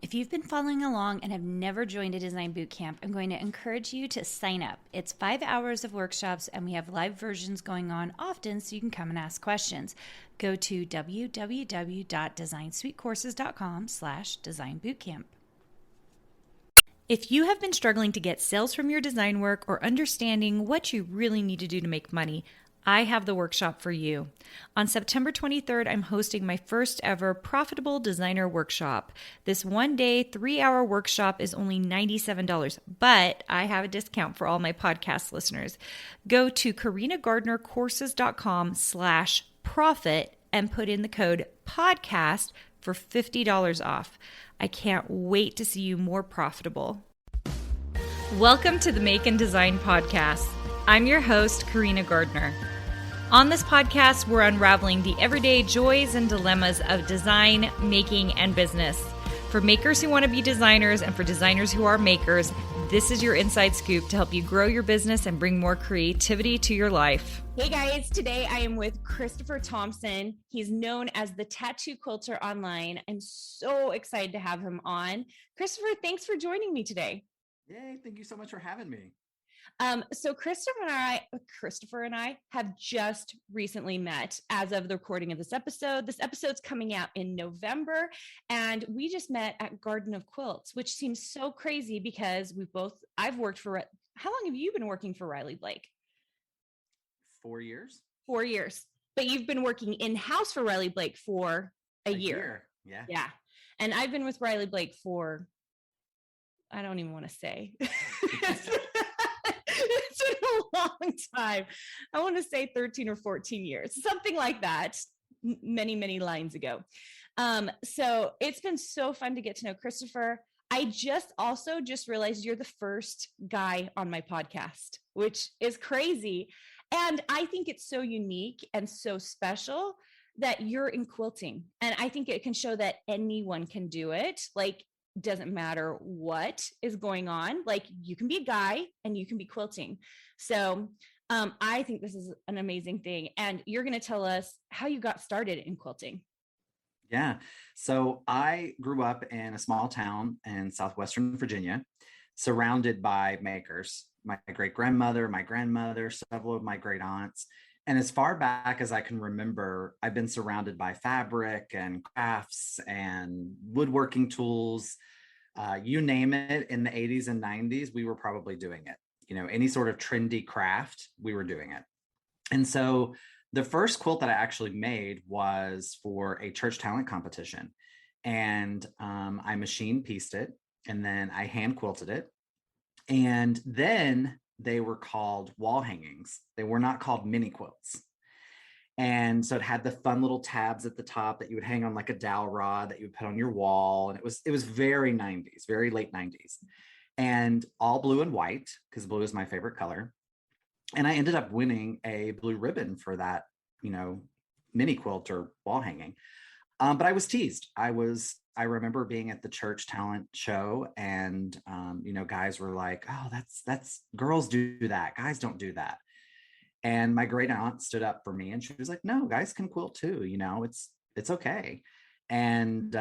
If you've been following along and have never joined a design boot camp, I'm going to encourage you to sign up. It's 5 hours of workshops and we have live versions going on often so you can come and ask questions. Go to www.designsweetcourses.com/designbootcamp. If you have been struggling to get sales from your design work or understanding what you really need to do to make money, I have the workshop for you. On September 23rd, I'm hosting my first ever Profitable Designer Workshop. This 1-day, 3-hour workshop is only $97, but I have a discount for all my podcast listeners. Go to carinagardnercourses.com/profit and put in the code podcast for $50 off. I can't wait to see you more profitable. Welcome to the Make and Design Podcast. I'm your host, Carina Gardner. On this podcast, we're unraveling the everyday joys and dilemmas of design, making, and business. For makers who want to be designers and for designers who are makers, this is your inside scoop to help you grow your business and bring more creativity to your life. Hey guys, today I am with Christopher Thompson. He's known as the Tattoo Quilter online. I'm so excited to have him on. Christopher, thanks for joining me today. Yay, thank you so much for having me. So Christopher and I have just recently met as of the recording of this episode. This episode's coming out in November, and we just met at Garden of Quilts, which seems so crazy because I've worked for, how long have you been working for Riley Blake? 4 years. 4 years. But you've been working in-house for Riley Blake for a year. Yeah. Yeah. And I've been with Riley Blake for, I don't even want to say. It's been a long time. I want to say 13 or 14 years, something like that, many, many lines ago. So it's been so fun to get to know Christopher. I just realized you're the first guy on my podcast, which is crazy. And I think it's so unique and so special that you're in quilting. And I think it can show that anyone can do it. Like, doesn't matter what is going on. Like, you can be a guy and you can be quilting. So I think this is an amazing thing. And you're going to tell us how you got started in quilting. Yeah. So I grew up in a small town in southwestern Virginia, surrounded by makers. My great-grandmother, my grandmother, several of my great aunts. And as far back as I can remember, I've been surrounded by fabric and crafts and woodworking tools. You name it, in the 80s and 90s, we were probably doing it. You know, any sort of trendy craft, we were doing it. And so the first quilt that I actually made was for a church talent competition. And I machine pieced it, and then I hand quilted it. And then they were called wall hangings. They were not called mini quilts. And so it had the fun little tabs at the top that you would hang on like a dowel rod that you would put on your wall. And it was very 90s, very late 90s, and all blue and white, because blue is my favorite color. And I ended up winning a blue ribbon for that, mini quilt or wall hanging. But I was teased. I remember being at the church talent show, and guys were like, "Oh, that's girls do that. Guys don't do that." And my great aunt stood up for me, and she was like, "No, guys can quilt too. It's okay." And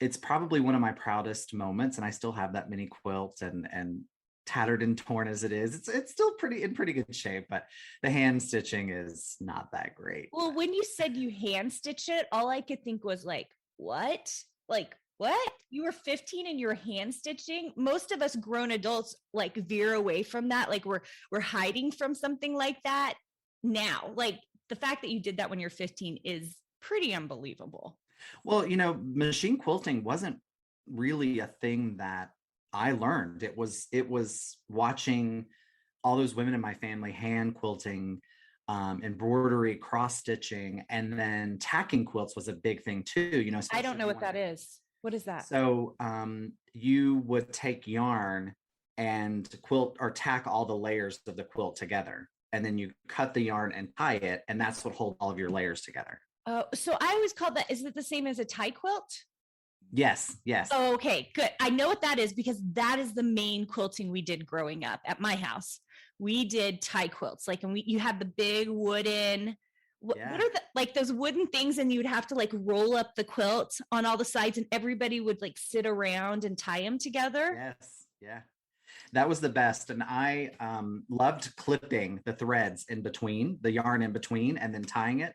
it's probably one of my proudest moments, and I still have that mini quilt, and tattered and torn as it is, it's still in pretty good shape, but the hand stitching is not that great. Well, when you said you hand stitch it, all I could think was like, what? Like, what? You were 15 and you're hand stitching? Most of us grown adults like veer away from that. Like we're hiding from something like that now. Like the fact that you did that when you're 15 is pretty unbelievable. Well, machine quilting wasn't really a thing that I learned. It was watching all those women in my family hand quilting, embroidery, cross stitching, and then tacking quilts was a big thing too. I don't know what that is. What is that? So you would take yarn and quilt or tack all the layers of the quilt together, and then you cut the yarn and tie it, and that's what holds all of your layers together. Oh, so I always called that. Is it the same as a tie quilt? Yes. Oh, okay, good. I know what that is because that is the main quilting we did growing up at my house. We did tie quilts, and you had the big wooden what are the, like those wooden things, and you'd have to like roll up the quilt on all the sides and everybody would like sit around and tie them together? Yes. Yeah. That was the best. And I loved clipping the threads in between, the yarn in between, and then tying it.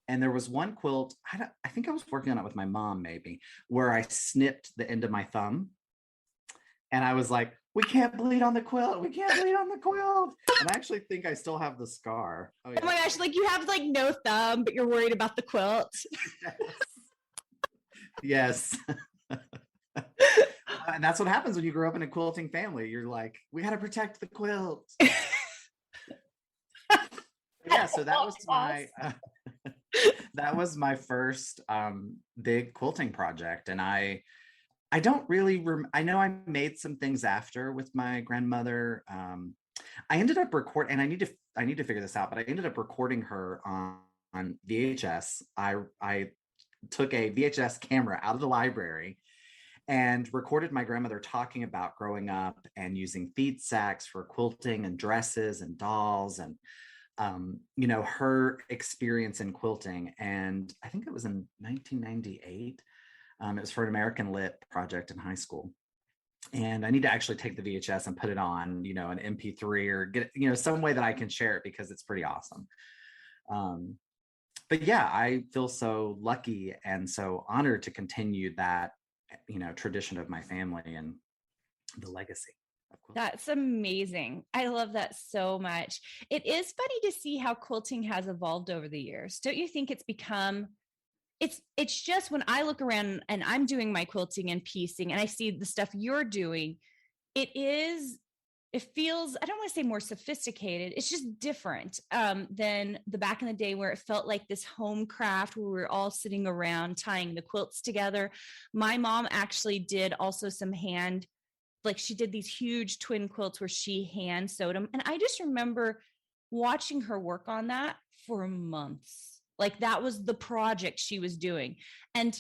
And there was one quilt, I think I was working on it with my mom, maybe, where I snipped the end of my thumb. And I was like, we can't bleed on the quilt. We can't bleed on the quilt. And I actually think I still have the scar. Oh, yeah. Oh my gosh, like you have like no thumb, but you're worried about the quilt. Yes. And that's what happens when you grow up in a quilting family. You're like, we got to protect the quilt. Yeah, so that was my that was my first big quilting project. And I don't really I know I made some things after with my grandmother. I ended up recording, and I need to figure this out, but I ended up recording her on VHS. I took a VHS camera out of the library and recorded my grandmother talking about growing up and using feed sacks for quilting and dresses and dolls, and you know, her experience in quilting. And I think it was in 1998. It was for an American Lit project in high school. And I need to actually take the VHS and put it on, you know, an MP3 or get, you know, some way that I can share it, because it's pretty awesome. But yeah, I feel so lucky and so honored to continue that, you know, tradition of my family and the legacy. That's amazing. I love that so much. It is funny to see how quilting has evolved over the years. Don't you think it's become, it's just when I look around and I'm doing my quilting and piecing and I see the stuff you're doing, it feels, I don't want to say more sophisticated. It's just different than the back in the day where it felt like this home craft where we were all sitting around tying the quilts together. My mom actually did also some hand, like she did these huge twin quilts where she hand sewed them. And I just remember watching her work on that for months. Like that was the project she was doing. And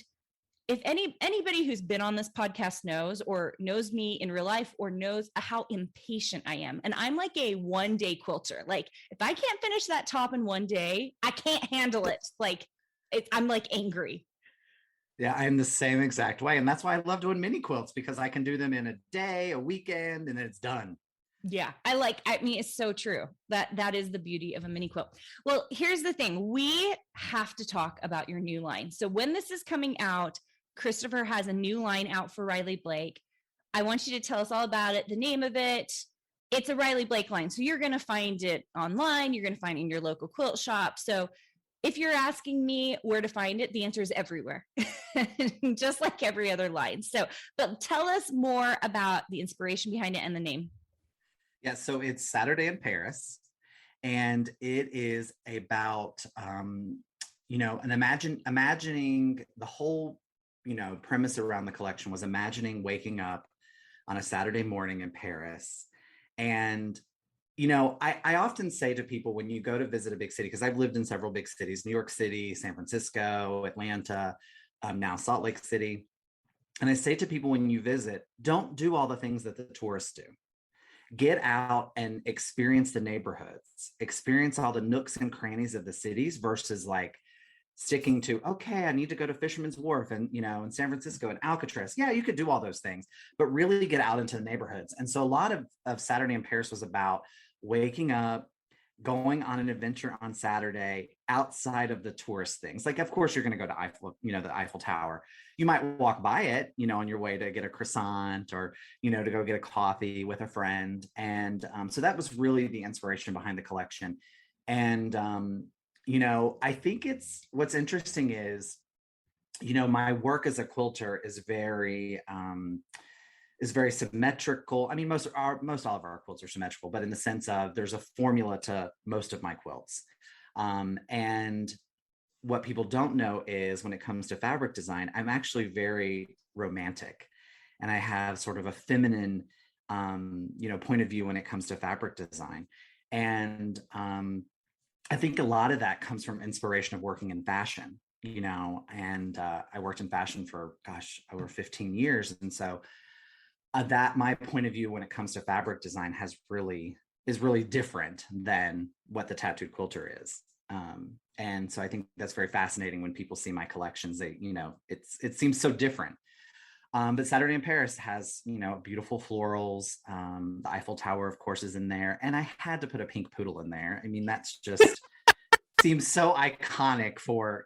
if anybody who's been on this podcast knows or knows me in real life or knows how impatient I am, and I'm like a 1-day quilter. Like if I can't finish that top in 1 day, I can't handle it. Like I'm like angry. Yeah, I'm the same exact way. And that's why I love doing mini quilts, because I can do them in a day, a weekend, and then it's done. Yeah, I mean, it's so true. That is the beauty of a mini quilt. Well, here's the thing. We have to talk about your new line. So when this is coming out, Christopher has a new line out for Riley Blake. I want you to tell us all about it, the name of it. It's a Riley Blake line. So you're going to find it online. You're going to find it in your local quilt shop. So if you're asking me where to find it, the answer is everywhere, just like every other line. So, but tell us more about the inspiration behind it and the name. Yeah, so it's Saturday in Paris, and it is about, you know, and imagining the whole, you know, premise around the collection was imagining waking up on a Saturday morning in Paris. And, you know, I often say to people when you go to visit a big city, because I've lived in several big cities, New York City, San Francisco, Atlanta, now Salt Lake City. And I say to people when you visit, don't do all the things that the tourists do. Get out and experience the neighborhoods, experience all the nooks and crannies of the cities versus like sticking to, okay, I need to go to Fisherman's Wharf and, you know, in San Francisco and Alcatraz. Yeah, you could do all those things, but really get out into the neighborhoods. And so a lot of Saturday in Paris was about waking up, going on an adventure on Saturday outside of the tourist things. Like, of course, you're going to go to Eiffel, you know, the Eiffel Tower. You might walk by it, you know, on your way to get a croissant or, you know, to go get a coffee with a friend. And so that was really the inspiration behind the collection. And, you know, I think what's interesting is, you know, my work as a quilter is very symmetrical. I mean, most all of our quilts are symmetrical, but in the sense of there's a formula to most of my quilts. And what people don't know is when it comes to fabric design, I'm actually very romantic, and I have sort of a feminine, you know, point of view when it comes to fabric design. And I think a lot of that comes from inspiration of working in fashion, you know, and I worked in fashion for, gosh, over 15 years. And so that my point of view when it comes to fabric design is really different than what the tattooed quilter is. And so I think that's very fascinating when people see my collections. They, it seems so different. But Saturday in Paris has, beautiful florals. The Eiffel Tower, of course, is in there. And I had to put a pink poodle in there. I mean, that's just seems so iconic for,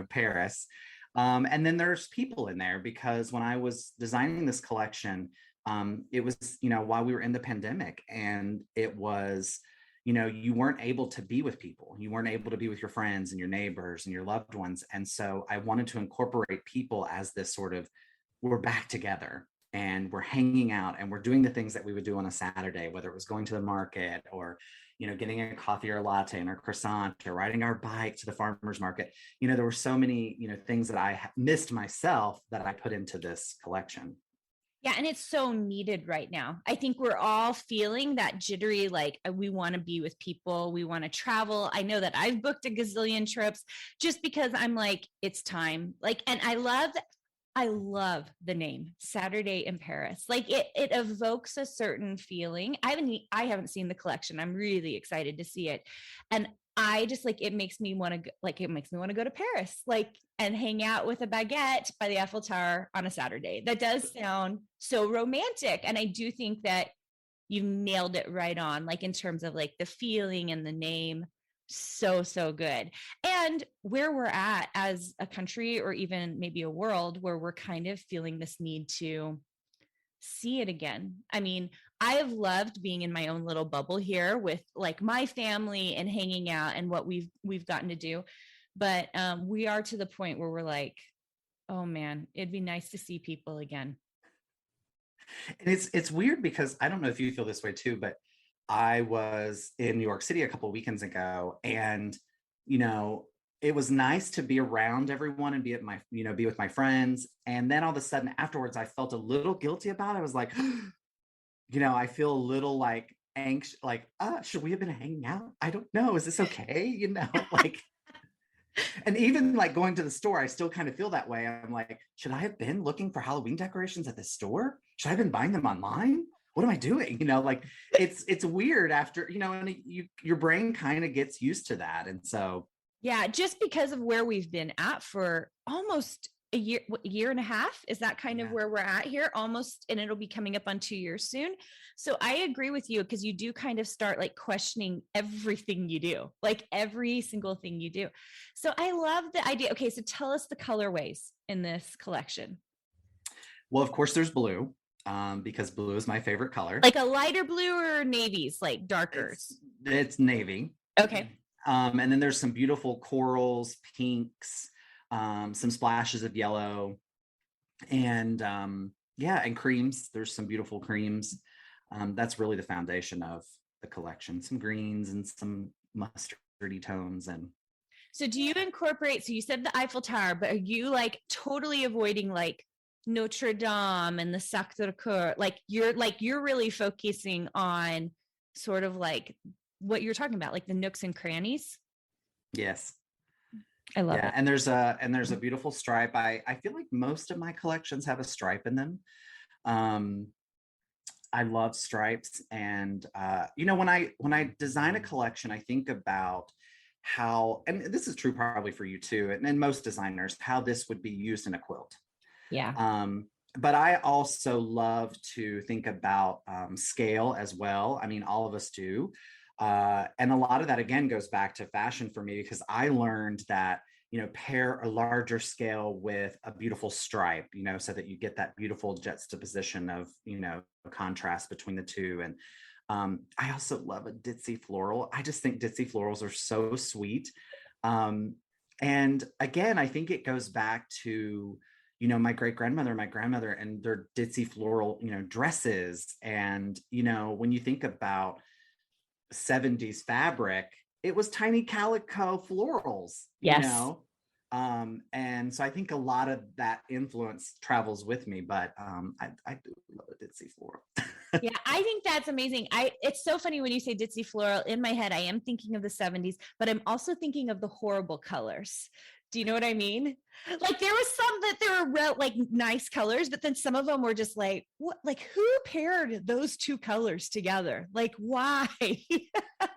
Paris. And then there's people in there because when I was designing this collection, it was, while we were in the pandemic, and it was, you weren't able to be with people. You weren't able to be with your friends and your neighbors and your loved ones. And so I wanted to incorporate people as this sort of, we're back together and we're hanging out and we're doing the things that we would do on a Saturday, whether it was going to the market or, getting a coffee or a latte and a croissant or riding our bike to the farmer's market. There were so many, things that I missed myself that I put into this collection. Yeah, and it's so needed right now. I think we're all feeling that jittery, like we want to be with people, we want to travel. I know that I've booked a gazillion trips just because I'm like, it's time. Like, and I love the name Saturday in Paris. Like it evokes a certain feeling. I haven't seen the collection. I'm really excited to see it. And I just like, it makes me want to go to Paris, like, and hang out with a baguette by the Eiffel Tower on a Saturday. That does sound so romantic. And I do think that you nailed it right on, like in terms of like the feeling and the name. So good. And where we're at as a country, or even maybe a world, where we're kind of feeling this need to see it again. I mean, I have loved being in my own little bubble here with like my family and hanging out and what we've gotten to do. But we are to the point where we're like, oh man, it'd be nice to see people again. And it's weird because I don't know if you feel this way too, but I was in New York City a couple of weekends ago, and it was nice to be around everyone and be at my, be with my friends. And then all of a sudden afterwards, I felt a little guilty about it. I was like, I feel a little like anxious, like, should we have been hanging out? I don't know. Is this okay? Like, and even like going to the store, I still kind of feel that way. I'm like, should I have been looking for Halloween decorations at the store? Should I have been buying them online? What am I doing? Like it's weird after, and your brain kind of gets used to that. And so, yeah, just because of where we've been at for almost a year and a half, is that kind of where we're at here almost, and it'll be coming up on 2 years soon. So I agree with you, because you do kind of start like questioning everything you do, like every single thing you do. So I love the idea. Okay, so tell us the colorways in this collection. Well, of course there's blue, because blue is my favorite color. Like a lighter blue, or navies, like darker? It's navy. Okay. And then there's some beautiful corals, pinks, some splashes of yellow, and and creams. There's some beautiful creams. That's really the foundation of the collection. Some greens and some mustardy tones. And so do you incorporate, so you said the Eiffel Tower, but are you like totally avoiding like Notre Dame and the Sacré-Cœur? Like you're really focusing on sort of like what you're talking about, like the nooks and crannies. Yes. I love it. And there's a beautiful stripe. I feel like most of my collections have a stripe in them. I love stripes. And when I design a collection, I think about how, and this is true probably for you too, and most designers, how this would be used in a quilt. Yeah. But I also love to think about scale as well. I mean, all of us do. And a lot of that, again, goes back to fashion for me, because I learned that, pair a larger scale with a beautiful stripe, so that you get that beautiful juxtaposition of, contrast between the two. And I also love a ditzy floral. I just think ditzy florals are so sweet. And again, I think it goes back to, my great-grandmother, my grandmother, and their ditzy floral, dresses. And, when you think about 70s fabric, it was tiny calico florals, Yes. And so I think a lot of that influence travels with me, but I do love a ditzy floral. Yeah, I think that's amazing. It's so funny when you say ditzy floral. In my head, I am thinking of the 70s, but I'm also thinking of the horrible colors. Do you know what I mean? Like there was some that there were like nice colors, but then some of them were just like, what? Like who paired those two colors together? Like why?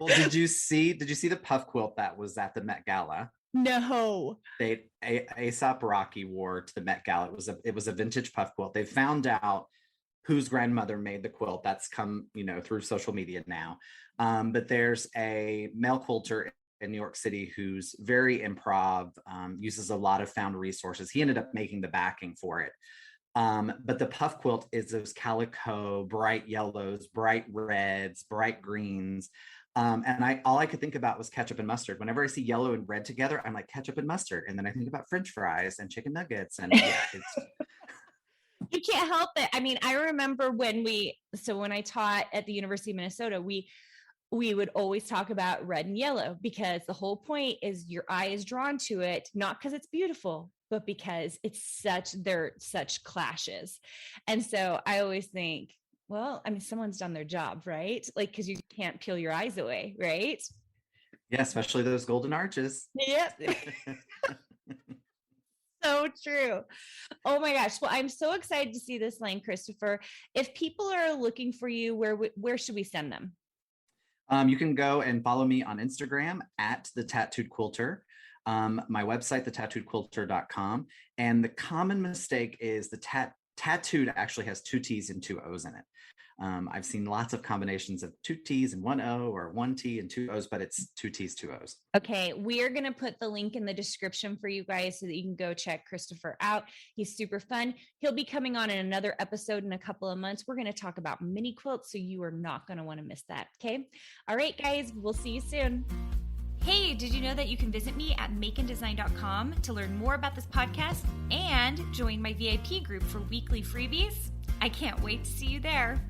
Well, did you see the puff quilt that was at the Met Gala? No. Aesop Rocky wore to the Met Gala. It was a vintage puff quilt. They found out whose grandmother made the quilt. That's come, through social media now. But there's a male quilter in New York City who's very improv, uses a lot of found resources. He ended up making the backing for it. But the puff quilt is those calico, bright yellows, bright reds, bright greens. And all I could think about was ketchup and mustard. Whenever I see yellow and red together, I'm like ketchup and mustard. And then I think about French fries and chicken nuggets. And yeah, you can't help it. I mean, I remember when I taught at the University of Minnesota, we would always talk about red and yellow because the whole point is your eye is drawn to it, not because it's beautiful, but because they're such clashes. And so I always think, well, I mean, someone's done their job, right? Like, because you can't peel your eyes away, right? Yeah, especially those golden arches. Yep. So true. Oh my gosh. Well, I'm so excited to see this line, Christopher. If people are looking for you, where should we send them? You can go and follow me on Instagram at the Tattooed Quilter. My website, thetattooedquilter.com. And the common mistake is the tattooed actually has 2 T's and 2 O's in it. I've seen lots of combinations of 2 T's and 1 O, or 1 T and 2 O's, but it's 2 T's, 2 O's. Okay, we are going to put the link in the description for you guys so that you can go check Christopher out. He's super fun. He'll be coming on in another episode in a couple of months. We're going to talk about mini quilts, so you are not going to want to miss that. Okay. All right, guys, we'll see you soon. Hey, did you know that you can visit me at makeanddesign.com to learn more about this podcast and join my VIP group for weekly freebies? I can't wait to see you there.